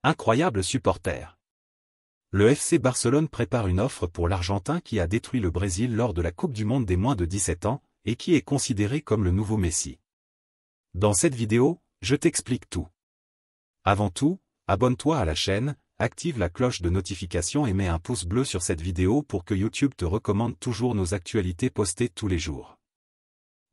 Incroyable supporter. Le FC Barcelone prépare une offre pour l'Argentin qui a détruit le Brésil lors de la Coupe du Monde des moins de 17 ans, et qui est considéré comme le nouveau Messi. Dans cette vidéo, je t'explique tout. Avant tout, abonne-toi à la chaîne, active la cloche de notification et mets un pouce bleu sur cette vidéo pour que YouTube te recommande toujours nos actualités postées tous les jours.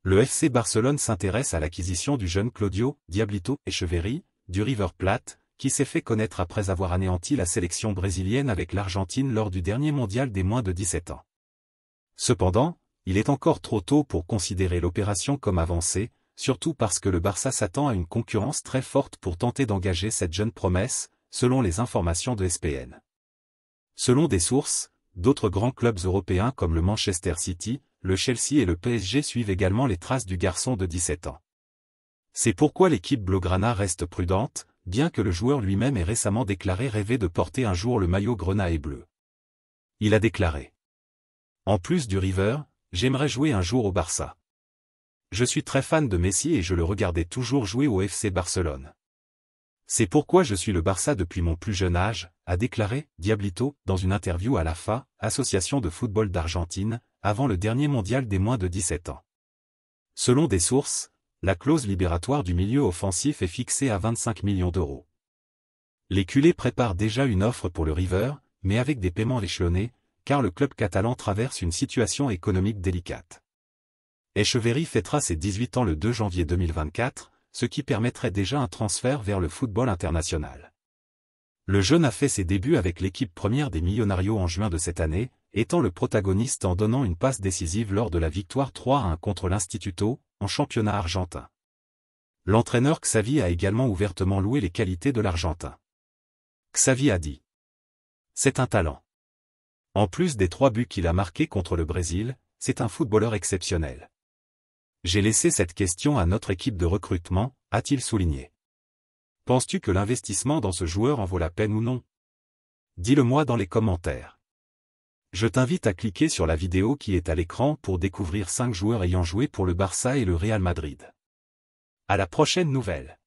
Le FC Barcelone s'intéresse à l'acquisition du jeune Claudio Diablito Echeverri, du River Plate, qui s'est fait connaître après avoir anéanti la sélection brésilienne avec l'Argentine lors du dernier mondial des moins de 17 ans. Cependant, il est encore trop tôt pour considérer l'opération comme avancée, surtout parce que le Barça s'attend à une concurrence très forte pour tenter d'engager cette jeune promesse, selon les informations de ESPN. Selon des sources, d'autres grands clubs européens comme le Manchester City, le Chelsea et le PSG suivent également les traces du garçon de 17 ans. C'est pourquoi l'équipe blaugrana reste prudente, bien que le joueur lui-même ait récemment déclaré rêver de porter un jour le maillot grenat et bleu. Il a déclaré: « En plus du River, j'aimerais jouer un jour au Barça. Je suis très fan de Messi et je le regardais toujours jouer au FC Barcelone. C'est pourquoi je suis le Barça depuis mon plus jeune âge », a déclaré Diablito dans une interview à l'AFA, Association de football d'Argentine, avant le dernier mondial des moins de 17 ans. Selon des sources, la clause libératoire du milieu offensif est fixée à 25 millions d'euros. Les culés préparent déjà une offre pour le River, mais avec des paiements échelonnés, car le club catalan traverse une situation économique délicate. Echeverri fêtera ses 18 ans le 2 janvier 2024, ce qui permettrait déjà un transfert vers le football international. Le jeune a fait ses débuts avec l'équipe première des Millonarios en juin de cette année, étant le protagoniste en donnant une passe décisive lors de la victoire 3-1 contre l'Instituto, en championnat argentin. L'entraîneur Xavi a également ouvertement loué les qualités de l'Argentin. Xavi a dit: « C'est un talent. En plus des 3 buts qu'il a marqués contre le Brésil, c'est un footballeur exceptionnel. J'ai laissé cette question à notre équipe de recrutement », a-t-il souligné. Penses-tu que l'investissement dans ce joueur en vaut la peine ou non? Dis-le-moi dans les commentaires. Je t'invite à cliquer sur la vidéo qui est à l'écran pour découvrir 5 joueurs ayant joué pour le Barça et le Real Madrid. À la prochaine nouvelle.